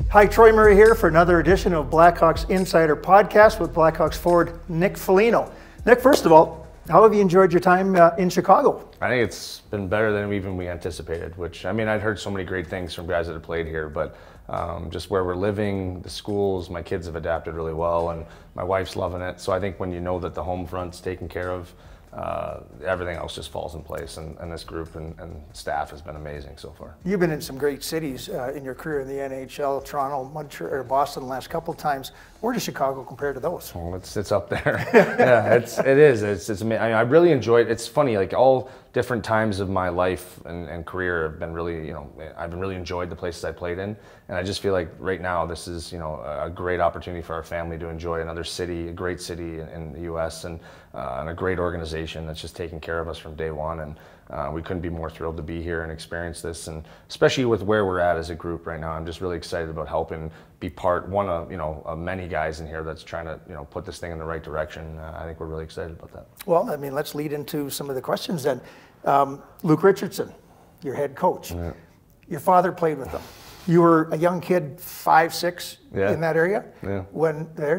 Hi, Troy Murray here for another edition of Blackhawks Insider Podcast with Blackhawks forward Nick Foligno. Nick, first of all, how have you enjoyed your time in Chicago? I think it's been better than even we anticipated, which, I mean, I'd heard so many great things from guys that have played here, but just where we're living, the schools, my kids have adapted really well, and my wife's loving it. So I think when you know that the home front's taken care of, everything else just falls in place, and this group and staff has been amazing so far. You've been in some great cities in your career in the NHL, Toronto, Montreal, or Boston the last couple of times. Where does Chicago compare to those? Well, it's up there. Yeah, it is. It's amazing. I really enjoy it. It's funny, like all different times of my life and career have been really, I've been really enjoyed the places I played in, and I just feel like right now this is, a great opportunity for our family to enjoy another city, a great city in the U.S. and a great organization that's just taking care of us from day one. And we couldn't be more thrilled to be here and experience this, and especially with where we're at as a group right now. I'm just really excited about helping be one of many guys in here that's trying to put this thing in the right direction. I think we're really excited about that. Well, I mean, let's lead into some of the questions then. Luke Richardson, your head coach. Yeah. Your father played with them. You were a young kid, 5, 6, in that area. Yeah.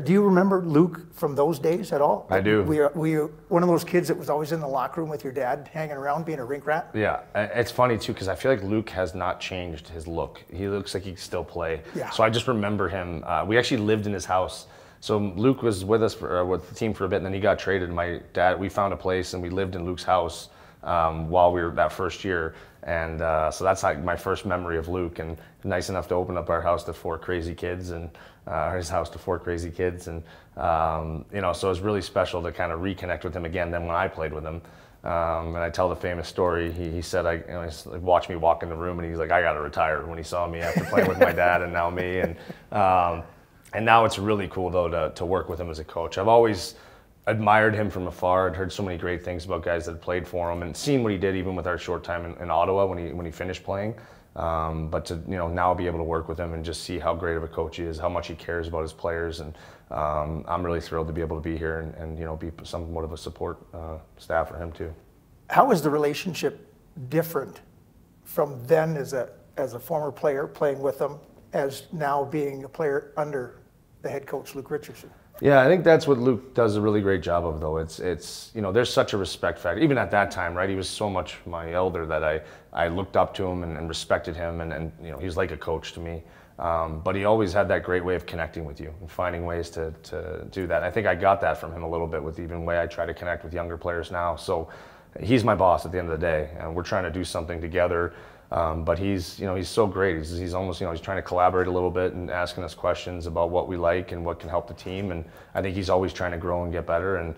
Do you remember Luke from those days at all? I do. Were you one of those kids that was always in the locker room with your dad, hanging around, being a rink rat? Yeah, it's funny too, because I feel like Luke has not changed his look. He looks like he can still play. Yeah. So I just remember him. We actually lived in his house. So Luke was with us with the team for a bit, and then he got traded. My dad, we found a place, and we lived in Luke's house while we were that first year. And so that's like my first memory of Luke, and nice enough to open up our house to 4 crazy kids, and his house to 4 crazy kids. And, so it was really special to kind of reconnect with him again then when I played with him. And I tell the famous story, he said, he watched me walk in the room, and he's like, I got to retire, when he saw me after playing with my dad and now me. And now it's really cool, though, to work with him as a coach. I've always admired him from afar. I'd heard so many great things about guys that had played for him, and seen what he did even with our short time in Ottawa when he finished playing. But to now be able to work with him and just see how great of a coach he is, how much he cares about his players, and I'm really thrilled to be able to be here and be somewhat of a support staff for him too. How is the relationship different from then as a former player playing with them, as now being a player under the head coach Luke Richardson? Yeah, I think that's what Luke does a really great job of, though. It's there's such a respect factor. Even at that time, right? He was so much my elder that I looked up to him and respected him, and he was like a coach to me. But he always had that great way of connecting with you and finding ways to do that. I think I got that from him a little bit with even the way I try to connect with younger players now. So he's my boss at the end of the day, and we're trying to do something together. But he's so great. He's almost he's trying to collaborate a little bit and asking us questions about what we like and what can help the team. And I think he's always trying to grow and get better. And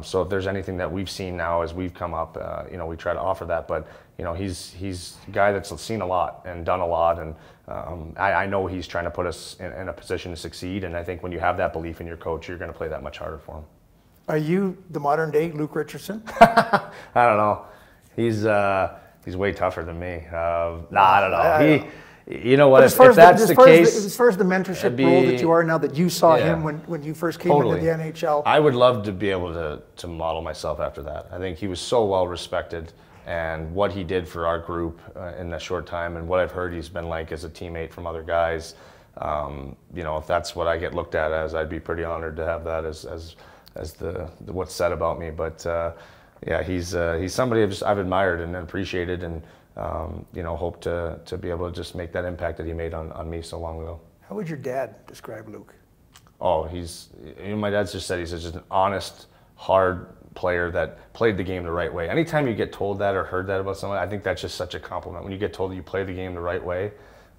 so if there's anything that we've seen now as we've come up, we try to offer that. But he's a guy that's seen a lot and done a lot. And I know he's trying to put us in a position to succeed. And I think when you have that belief in your coach, you're going to play that much harder for him. Are you the modern day Luke Richardson? I don't know. He's way tougher than me. I don't know. You know what? If that's the case, as far as the mentorship role that you are now, that you saw him when you first came into the NHL, I would love to be able to model myself after that. I think he was so well respected, and what he did for our group in that short time, and what I've heard he's been like as a teammate from other guys. If that's what I get looked at as, I'd be pretty honored to have that as the what's said about me. But yeah, he's somebody I've admired and appreciated, and hope to be able to just make that impact that he made on me so long ago. How would your dad describe Luke? Oh, my dad's just said he's just an honest, hard player that played the game the right way. Anytime you get told that or heard that about someone, I think that's just such a compliment. When you get told that you play the game the right way,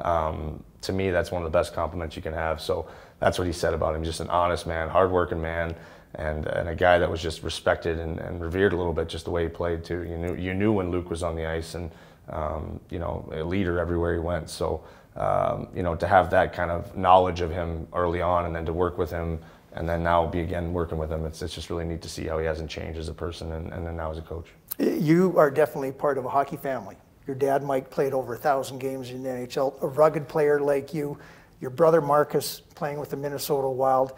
to me, that's one of the best compliments you can have. So that's what he said about him. Just an honest man, hardworking man, and a guy that was just respected and revered a little bit, just the way he played too. You knew when Luke was on the ice, and a leader everywhere he went. So to have that kind of knowledge of him early on, and then to work with him, and then now be again working with him, it's just really neat to see how he hasn't changed as a person, and then now as a coach. You are definitely part of a hockey family. Your dad, Mike, played over 1,000 games in the NHL, a rugged player like you. Your brother, Marcus, playing with the Minnesota Wild.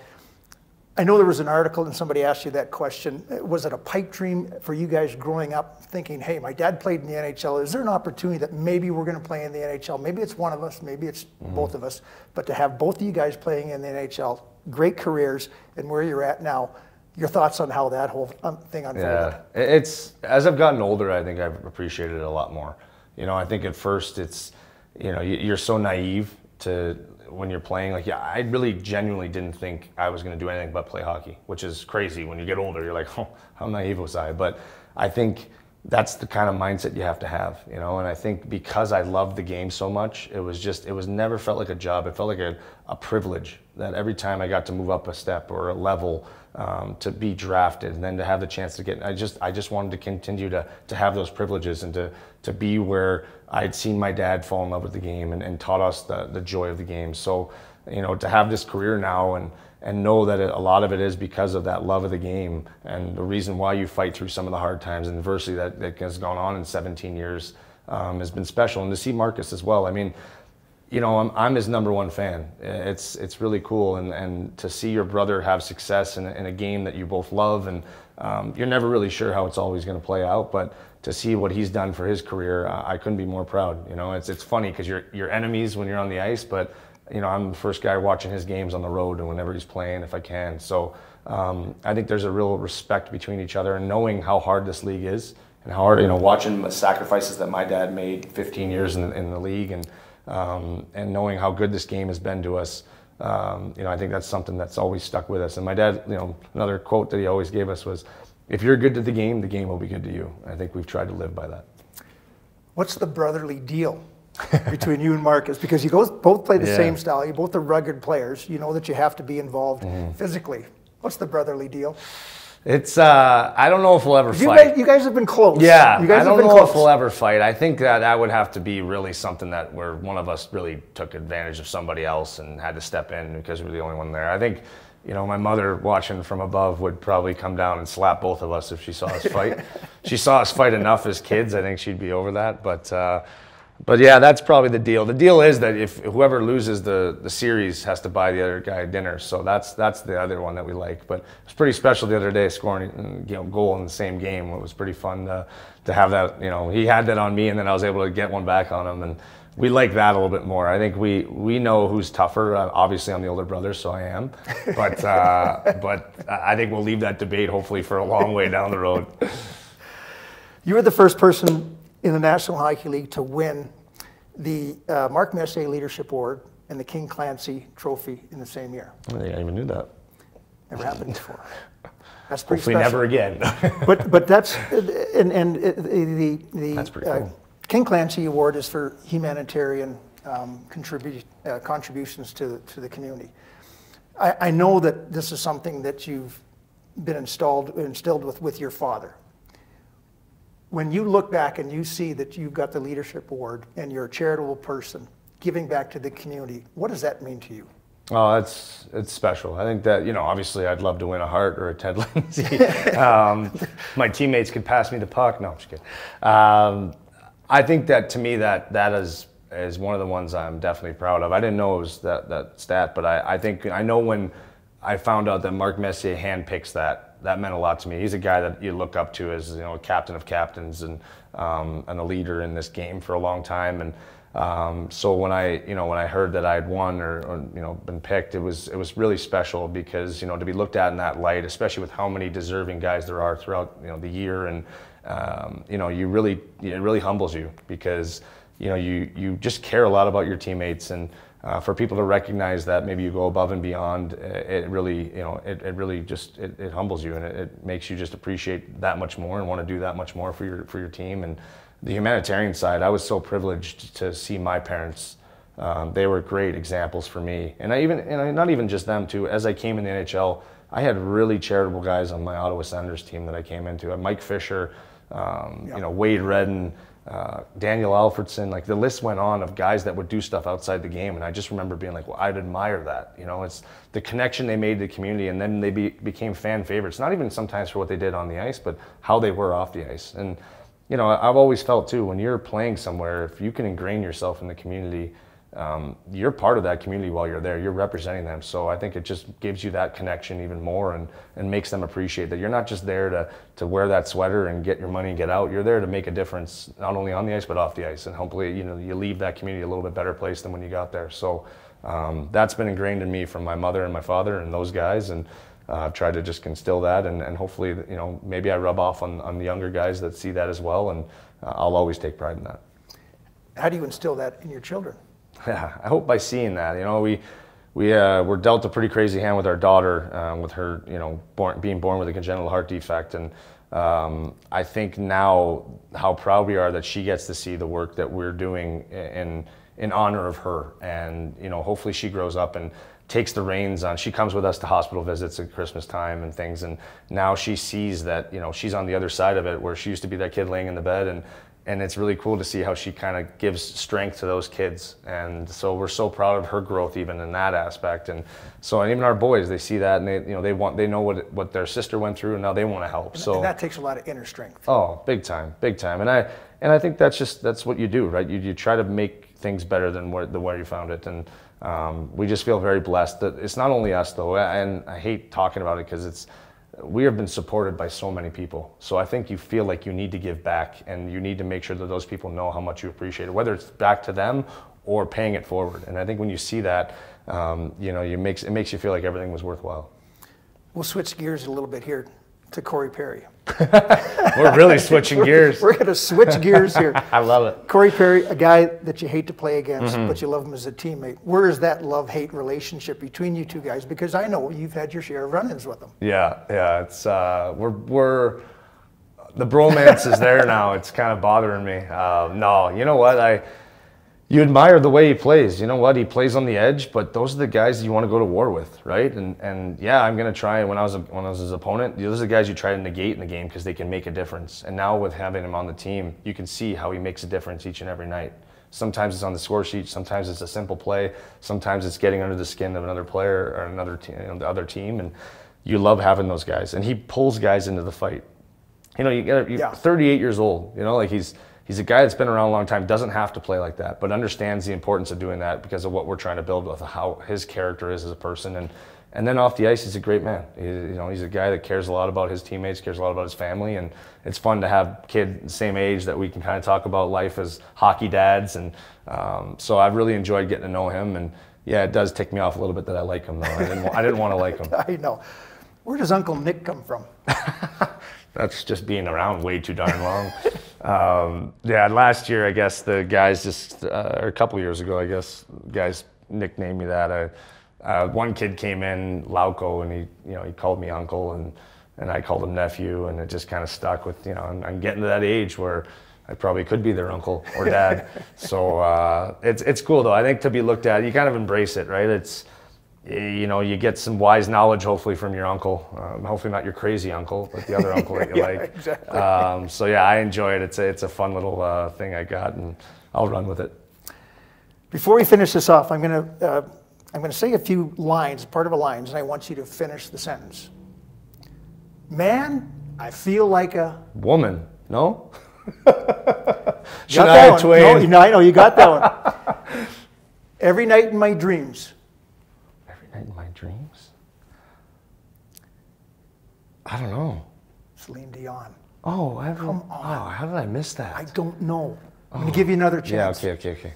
I know there was an article and somebody asked you that question. Was it a pipe dream for you guys growing up thinking, hey, my dad played in the NHL. Is there an opportunity that maybe we're going to play in the NHL? Maybe it's one of us, maybe it's both of us. But to have both of you guys playing in the NHL, great careers, and where you're at now, your thoughts on how that whole thing unfolded? Yeah, it's, as I've gotten older, I think I've appreciated it a lot more. You know, I think at first it's, you know, you're so naive to when you're playing. Like, yeah, I really genuinely didn't think I was going to do anything but play hockey, which is crazy. When you get older, you're like, oh, how naive was I? But I think that's the kind of mindset you have to have, you know. And I think because I loved the game so much, it was never felt like a job. It felt like a privilege that every time I got to move up a step or a level, to be drafted and then to have the chance to get, I just wanted to continue to have those privileges and to be where I'd seen my dad fall in love with the game and taught us the joy of the game. So, you know, to have this career now and know that a lot of it is because of that love of the game and the reason why you fight through some of the hard times and adversity that has gone on in 17 years has been special. And to see Marcus as well, I mean, you know, I'm his #1 fan. It's really cool, and to see your brother have success in a game that you both love, and you're never really sure how it's always going to play out, but to see what he's done for his career, I couldn't be more proud. You know, it's funny because you're enemies when you're on the ice, but you know, I'm the first guy watching his games on the road and whenever he's playing, if I can. So I think there's a real respect between each other, and knowing how hard this league is and how hard, you know, watching the sacrifices that my dad made 15 years in the league, and knowing how good this game has been to us, you know, I think that's something that's always stuck with us. And my dad, you know, another quote that he always gave us was, if you're good to the game will be good to you. I think we've tried to live by that. What's the brotherly deal between you and Marcus? Because you both play the same style. You both are rugged players. You know that you have to be involved physically. What's the brotherly deal? It's, I don't know if we'll ever fight. You guys have been close. Yeah, you guys I don't know if we'll ever fight. I think that would have to be really something where one of us really took advantage of somebody else and had to step in because we were the only one there. I think, you know, my mother watching from above would probably come down and slap both of us if she saw us fight. She saw us fight enough as kids. I think she'd be over that. But yeah, that's probably the deal. The deal is that if whoever loses the series has to buy the other guy dinner. So that's the other one that we like. But it was pretty special the other day scoring, you know, goal in the same game. It was pretty fun to have that. You know, he had that on me, and then I was able to get one back on him, and we like that a little bit more. I think we know who's tougher. Obviously, I'm the older brother, so I am. But I think we'll leave that debate hopefully for a long way down the road. You were the first person in the National Hockey League to win the Mark Messier Leadership Award and the King Clancy Trophy in the same year. I didn't even knew that. Never happened before. That's pretty Hopefully special. never again. but that's the That's pretty cool. King Clancy Award is for humanitarian contributions to the community. I know that this is something that you've been instilled with your father. When you look back and you see that you've got the leadership award and you're a charitable person giving back to the community, what does that mean to you? Oh, it's special. I think that, you know, obviously I'd love to win a Hart or a Ted Lindsay. My teammates could pass me the puck. No, I'm just kidding. I think that to me that is one of the ones I'm definitely proud of. I didn't know it was that stat, but I know when I found out that Mark Messier handpicks that meant a lot to me. He's a guy that you look up to as, you know, a captain of captains and a leader in this game for a long time. And so when I heard that I'd won or you know, been picked, it was really special because, you know, to be looked at in that light, especially with how many deserving guys there are throughout, you know, the year, and you know, it really humbles you because, you know, you just care a lot about your teammates, and for people to recognize that maybe you go above and beyond, it really, you know, it really just it humbles you, and it makes you just appreciate that much more and want to do that much more for your team. And the humanitarian side, I was so privileged to see my parents. They were great examples for me, and not even just them too. As I came in the NHL, I had really charitable guys on my Ottawa Senators team that I came into. I had Mike Fisher, you know, Wade Redden, Daniel Alfredson, like the list went on of guys that would do stuff outside the game, and I just remember being like, well, I'd admire that. You know, it's the connection they made to the community, and then they became fan favorites. Not even sometimes for what they did on the ice, but how they were off the ice. And you know, I've always felt too, when you're playing somewhere, if you can ingrain yourself in the community, you're part of that community while you're there. You're representing them. So I think it just gives you that connection even more, and makes them appreciate that you're not just there to wear that sweater and get your money and get out. You're there to make a difference, not only on the ice, but off the ice. And hopefully, you know, you leave that community a little bit better place than when you got there. So that's been ingrained in me from my mother and my father and those guys. And I've tried to just instill that, and hopefully, you know, maybe I rub off on the younger guys that see that as well. And I'll always take pride in that. How do you instill that in your children? Yeah, I hope by seeing that. You know, we were dealt a pretty crazy hand with our daughter, with her, you know, being born with a congenital heart defect, and I think now how proud we are that she gets to see the work that we're doing in honor of her. And you know, hopefully she grows up and takes the reins on. She comes with us to hospital visits at Christmas time and things, and now she sees that, you know, she's on the other side of it, where she used to be that kid laying in the bed, and it's really cool to see how she kind of gives strength to those kids. And so we're so proud of her growth even in that aspect. And so, and even our boys, they see that, and they know what their sister went through, and now they want to help. So and that takes a lot of inner strength. Oh, big time. And I think that's what you do, right? You try to make things better than where you found it. And we just feel very blessed that it's not only us though, and I hate talking about it because we have been supported by so many people. So I think you feel like you need to give back, and you need to make sure that those people know how much you appreciate it, whether it's back to them or paying it forward. And I think when you see that, you know, it makes you feel like everything was worthwhile. We'll switch gears a little bit here to Corey Perry. We're really switching gears. We're going to switch gears here. I love it. Corey Perry, a guy that you hate to play against, but you love him as a teammate. Where is that love-hate relationship between you two guys? Because I know you've had your share of run-ins with him. Yeah. It's we're the bromance is there now. It's kind of bothering me. No, you know what? You admire the way he plays. You know what? He plays on the edge, but those are the guys you want to go to war with, right? And yeah, I'm gonna try. When I was his opponent, those are the guys you try to negate in the game because they can make a difference. And now with having him on the team, you can see how he makes a difference each and every night. Sometimes it's on the score sheet. Sometimes it's a simple play. Sometimes it's getting under the skin of another player or another team, the other team. And you love having those guys. And he pulls guys into the fight. You know, you're 38 years old. You know, like he's a guy that's been around a long time, doesn't have to play like that, but understands the importance of doing that because of what we're trying to build with how his character is as a person. And then off the ice, he's a great man. He's a guy that cares a lot about his teammates, cares a lot about his family, and it's fun to have kids the same age that we can kind of talk about life as hockey dads. And so I've really enjoyed getting to know him. And yeah, it does tick me off a little bit that I like him though. I didn't want to like him. I know. Where does Uncle Nick come from? That's just being around way too darn long. Yeah, last year, I guess the guys or a couple years ago, I guess, guys nicknamed me that. One kid came in, Lauco, and he called me uncle, and I called him nephew, and it just kind of stuck with, I'm getting to that age where I probably could be their uncle or dad. So it's cool though. I think to be looked at, you kind of embrace it, right? It's, you get some wise knowledge hopefully from your uncle. Hopefully not your crazy uncle, but the other uncle that you like. Exactly. So yeah, I enjoy it. It's a fun little thing I got, and I'll run with it. Before we finish this off, I'm going to say a few lines, part of a lines, and I want you to finish the sentence. Man, I feel like a woman. No. Shania Twain. No, I know you got that one. Every night in my dreams. In my dreams? I don't know. Celine Dion. Oh, come on. Oh, how did I miss that? I don't know. I'm going to give you another chance. Yeah, okay.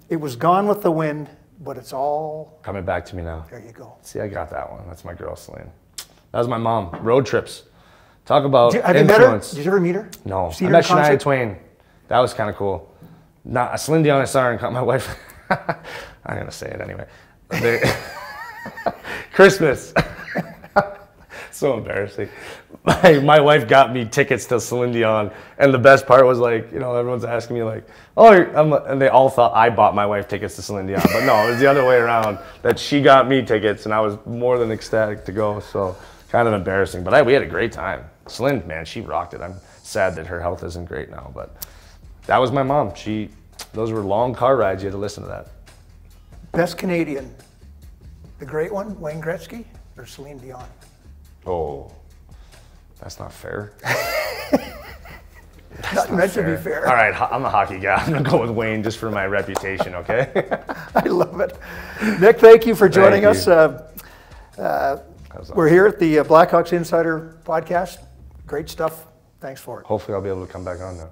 It was Gone with the Wind, but it's all coming back to me now. There you go. See, I got that one. That's my girl, Celine. That was my mom. Road trips. Talk about Have you met her? Did you ever meet her? No. I met Shania Twain. That was kind of cool. Not Celine Dion. I saw her and caught my wife. I'm going to say it anyway. Christmas. So embarrassing. My wife got me tickets to Celine Dion, and the best part was everyone's asking me and they all thought I bought my wife tickets to Celine Dion, but no, it was the other way around, that she got me tickets, and I was more than ecstatic to go. So kind of embarrassing, but we had a great time. Celine, man, she rocked it. I'm sad that her health isn't great now, but that was my mom. Those were long car rides. You had to listen to that. Best Canadian. The great one, Wayne Gretzky or Celine Dion? Oh, that's not fair. not meant to be fair. All right, I'm a hockey guy. I'm going to go with Wayne just for my reputation, okay? I love it. Nick, thank you for joining us. We're here at the Blackhawks Insider Podcast. Great stuff. Thanks for it. Hopefully I'll be able to come back on now.